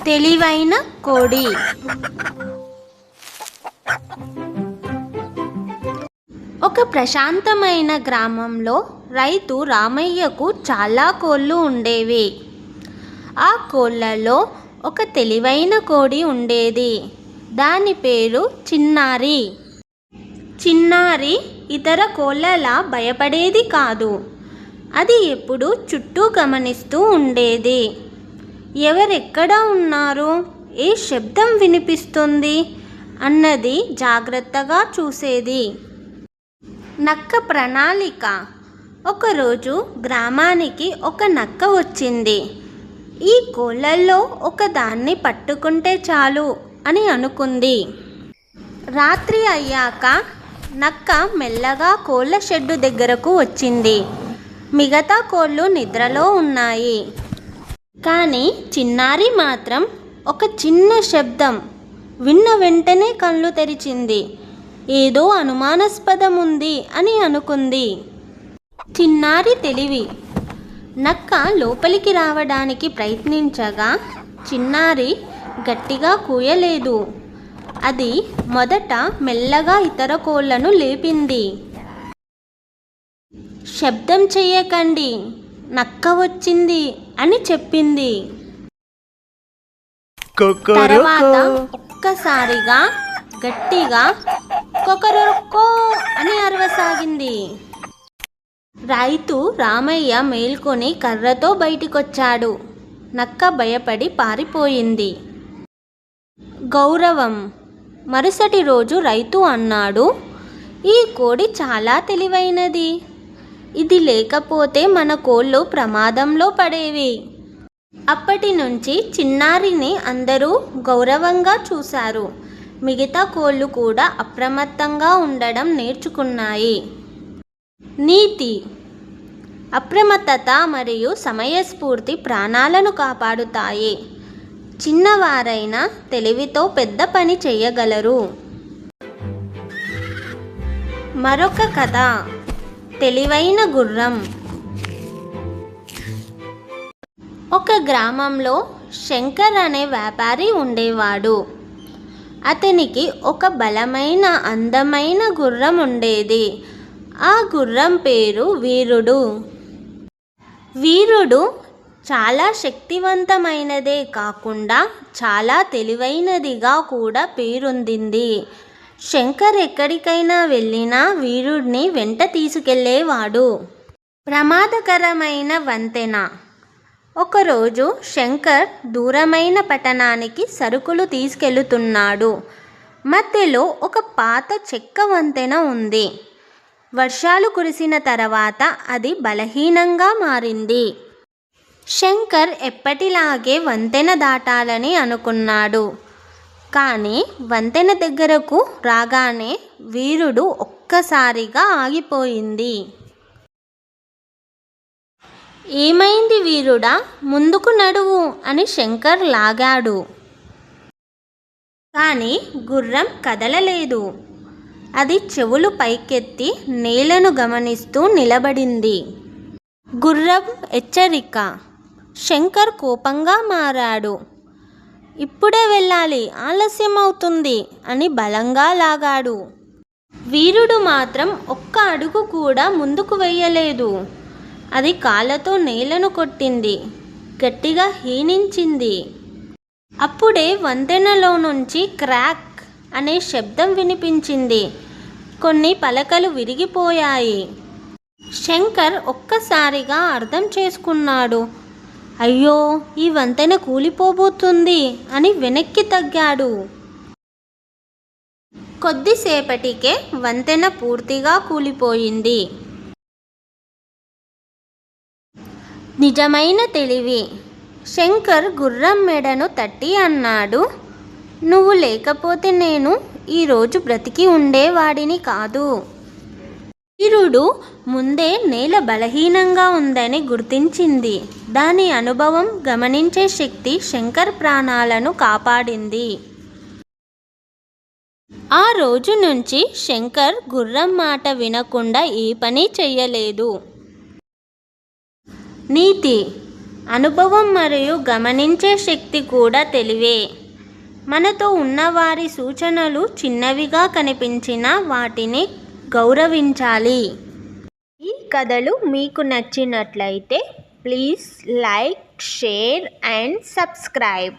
తెలివైన కోడి. ఒక ప్రశాంతమైన గ్రామంలో రైతు రామయ్యకు చాలా కోళ్ళు ఉండేవి. ఆ కోళ్ళలో ఒక తెలివైన కోడి ఉండేది. దాని పేరు చిన్నారి. చిన్నారి ఇతర కోళ్ళలా భయపడేది కాదు. అది ఎప్పుడూ చుట్టూ గమనిస్తూ ఉండేది. ఎవరెక్కడ ఉన్నారు, ఏ శబ్దం వినిపిస్తుంది అన్నది జాగ్రత్తగా చూసేది. నక్క ప్రణాళిక. ఒకరోజు గ్రామానికి ఒక నక్క వచ్చింది. ఈ కోళ్ళల్లో ఒకదాన్ని పట్టుకుంటే చాలు అని అనుకుంది. రాత్రి అయ్యాక నక్క మెల్లగా కోళ్ళ షెడ్డు దగ్గరకు వచ్చింది. మిగతా కోళ్ళు నిద్రలో ఉన్నాయి. కానీ చిన్నారి మాత్రం ఒక చిన్న శబ్దం విన్న వెంటనే కళ్ళు తెరిచింది. ఏదో అనుమానాస్పదం ఉంది అని అనుకుంది. చిన్నారి తెలివి. నక్క లోపలికి రావడానికి ప్రయత్నించగా చిన్నారి గట్టిగా కూయలేదు. అది మొదట మెల్లగా ఇతర కోళ్లను లేపింది. శబ్దం చెయ్యకండి, నక్క వచ్చింది అని చెప్పింది. తర్వాత ఒక్కసారిగా గట్టిగా కొకరొక్కో అని అరవసాగింది. రైతు రామయ్య మేల్కొని కర్రతో బయటికొచ్చాడు. నక్క భయపడి పారిపోయింది. గౌరవం. మరుసటి రోజు రైతు అన్నాడు, ఈ కోడి చాలా తెలివైనది. ఇది లేకపోతే మన కోళ్ళు ప్రమాదంలో పడేవి. అప్పటి నుంచి చిన్నారిని అందరూ గౌరవంగా చూశారు. మిగతా కోళ్ళు కూడా అప్రమత్తంగా ఉండడం నేర్చుకున్నాయి. నీతి. అప్రమత్తత మరియు సమయస్ఫూర్తి ప్రాణాలను కాపాడుతాయి. చిన్నవారైనా తెలివితో పెద్ద పని చేయగలరు. మరొక కథ, తెలివైన గుర్రం. ఒక గ్రామంలో శంకర్ అనే వ్యాపారి ఉండేవాడు. అతనికి ఒక బలమైన అందమైన గుర్రం ఉండేది. ఆ గుర్రం పేరు వీరుడు. వీరుడు చాలా శక్తివంతమైనదే కాకుండా చాలా తెలివైనదిగా కూడా పేరొందింది. శంకర్ ఎక్కడికైనా వెళ్ళినా వీరుడిని వెంట తీసుకెళ్లేవాడు. ప్రమాదకరమైన వంతెన. ఒకరోజు శంకర్ దూరమైన పట్టణానికి సరుకులు తీసుకెళ్తున్నాడు. మధ్యలో ఒక పాత చెక్క వంతెన ఉంది. వర్షాలు కురిసిన తర్వాత అది బలహీనంగా మారింది. శంకర్ ఎప్పటిలాగే వంతెన దాటాలని అనుకున్నాడు. కానీ వంతెన దగ్గరకు రాగానే వీరుడు ఒక్కసారిగా ఆగిపోయింది. ఏమైంది వీరుడా, ముందుకు నడువు అని శంకర్ లాగాడు. కానీ గుర్రం కదలలేదు. అది చెవులు పైకెత్తి నేలను గమనిస్తూ నిలబడింది. గుర్రం హెచ్చరిక. శంకర్ కోపంగా మారాడు. ఇప్పుడే వెళ్ళాలి, ఆలస్యం అవుతుంది అని బలంగా లాగాడు. వీరుడు మాత్రం ఒక్క అడుగు కూడా ముందుకు వెయ్యలేదు. అది కాళ్ళతో నేలను కొట్టింది, గట్టిగా హీనించింది. అప్పుడే వంతెనలో నుంచి క్రాక్ అనే శబ్దం వినిపించింది. కొన్ని పలకలు విరిగిపోయాయి. శంకర్ ఒక్కసారిగా అర్థం చేసుకున్నాడు. అయ్యో, ఈ వంతెన కూలిపోబోతుంది అని వెనక్కి తగ్గాడు. కొద్దిసేపటికే వంతెన పూర్తిగా కూలిపోయింది. నిజమైన తెలివి. శంకర్ గుర్రం మెడను తట్టి అన్నాడు, నువ్వు లేకపోతే నేను ఈరోజు బ్రతికి ఉండేవాడిని కాదు. వీరుడు ముందే నేల బలహీనంగా ఉందని గుర్తించింది. దాని అనుభవం, గమనించే శక్తి శంకర్ ప్రాణాలను కాపాడింది. ఆ రోజు నుంచి శంకర్ గుర్రం మాట వినకుండా ఏ పని చెయ్యలేదు. నీతి. అనుభవం మరియు గమనించే శక్తి కూడా తెలివే. మనతో ఉన్నవారి సూచనలు చిన్నవిగా కనిపించినా వాటిని గౌరవించాలి. ఈ కథలు మీకు నచ్చినట్లయితే please like, share and subscribe.